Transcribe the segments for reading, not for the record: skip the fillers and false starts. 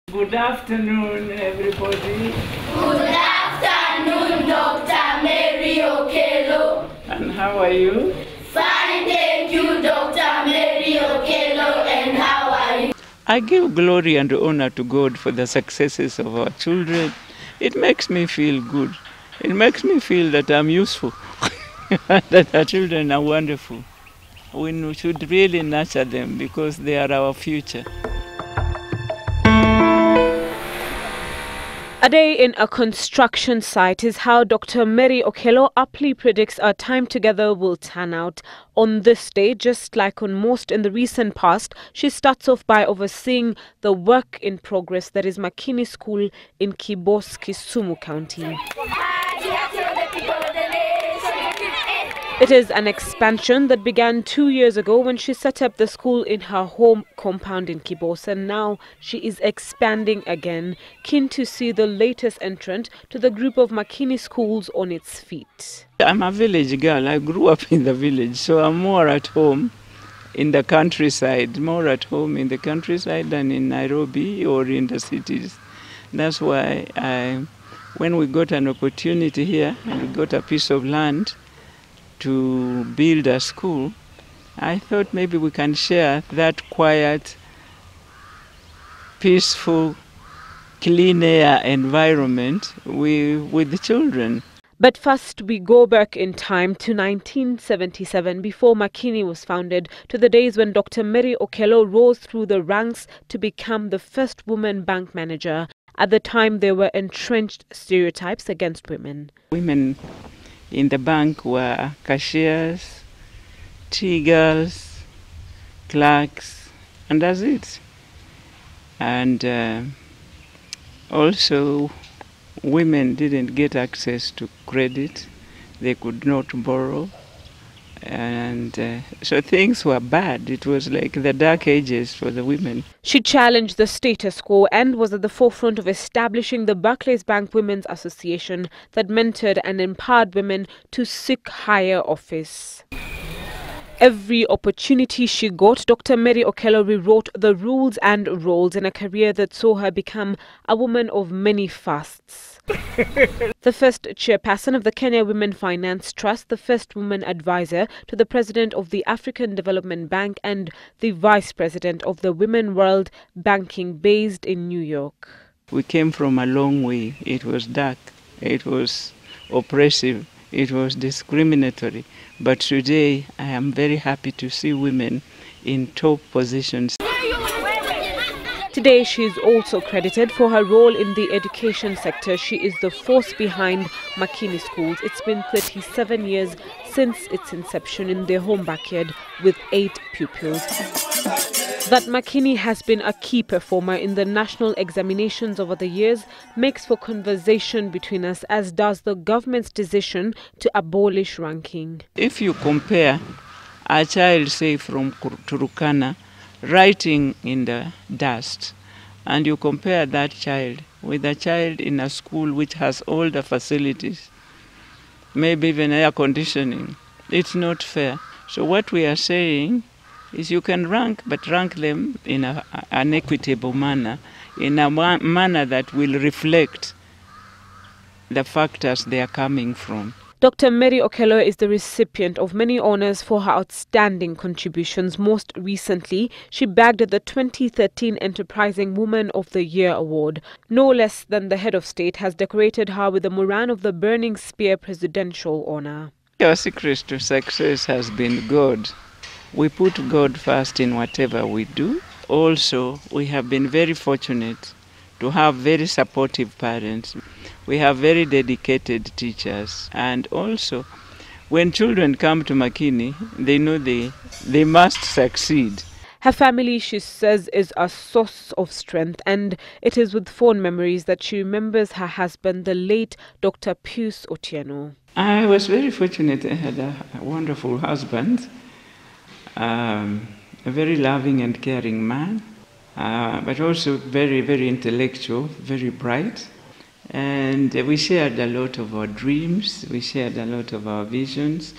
Good afternoon, everybody. Good afternoon, Dr. Mary Okelo. And how are you? Fine, thank you, Dr. Mary Okelo. And how are you? I give glory and honor to God for the successes of our children. It makes me feel good. It makes me feel that I'm useful, that our children are wonderful. We should really nurture them because they are our future. A day in a construction site is how Dr. Mary Okelo aptly predicts our time together will turn out. On this day, just like on most in the recent past, she starts off by overseeing the work in progress that is Makini School in Kibos, Kisumu County. It is an expansion that began 2 years ago when she set up the school in her home compound in Kibos, and now she is expanding again, keen to see the latest entrant to the group of Makini schools on its feet. I'm a village girl. I grew up in the village, so I'm more at home in the countryside, more at home in the countryside than in Nairobi or in the cities. That's why when we got an opportunity here and we got a piece of land to build a school, I thought maybe we can share that quiet, peaceful, clean air environment with the children. But first we go back in time to 1977, before Makini was founded, to the days when Dr. Mary Okelo rose through the ranks to become the first woman bank manager. At the time, there were entrenched stereotypes against women. Women in the bank were cashiers, tea girls, clerks, and that's it. And also, women didn't get access to credit. They could not borrow. And so things were bad. It was like the dark ages for the women. She challenged the status quo and was at the forefront of establishing the Barclays Bank Women's Association that mentored and empowered women to seek higher office. Every opportunity she got, Dr. Mary Okelo rewrote the rules and roles in a career that saw her become a woman of many fasts. The first chairperson of the Kenya Women Finance Trust, the first woman advisor to the president of the African Development Bank, and the vice president of the Women World Banking based in New York. We came from a long way. It was dark, it was oppressive, it was discriminatory. But today I am very happy to see women in top positions. Today, she is also credited for her role in the education sector. She is the force behind Makini Schools. It's been 37 years since its inception in their home backyard with 8 pupils. That Makini has been a key performer in the national examinations over the years makes for conversation between us, as does the government's decision to abolish ranking. If you compare a child, say, from Turkana, writing in the dust, and you compare that child with a child in a school which has all the facilities, maybe even air conditioning, it's not fair. So what we are saying is you can rank, but rank them in an equitable manner, in a manner that will reflect the factors they are coming from. Dr. Mary Okelo is the recipient of many honors for her outstanding contributions. Most recently, she bagged the 2013 Enterprising Woman of the Year award. No less than the head of state has decorated her with the Moran of the Burning Spear presidential honor. Our secret to success has been God. We put God first in whatever we do. Also, we have been very fortunate to have very supportive parents. We have very dedicated teachers. And also, when children come to Makini, they know they must succeed. Her family, she says, is a source of strength, and it is with fond memories that she remembers her husband, the late Dr. Pius Otieno. I was very fortunate. I had a wonderful husband, a very loving and caring man, but also very, very intellectual, very bright. And we shared a lot of our dreams, we shared a lot of our visions,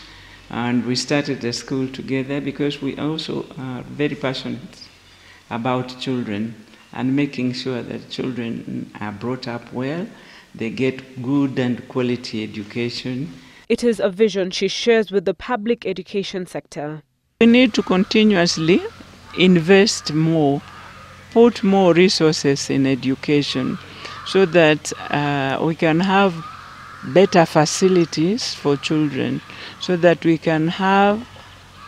and we started the school together because we also are very passionate about children and making sure that children are brought up well, they get good and quality education. It is a vision she shares with the public education sector. We need to continuously invest more, put more resources in education so that we can have better facilities for children, so that we can have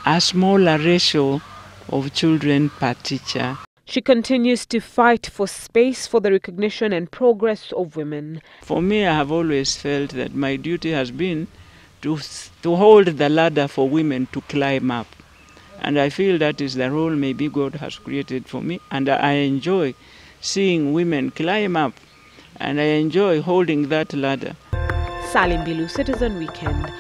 a smaller ratio of children per teacher. She continues to fight for space for the recognition and progress of women. For me, I have always felt that my duty has been to hold the ladder for women to climb up. And I feel that is the role maybe God has created for me. And I enjoy seeing women climb up. And I enjoy holding that ladder. Salim Bilu, Citizen Weekend.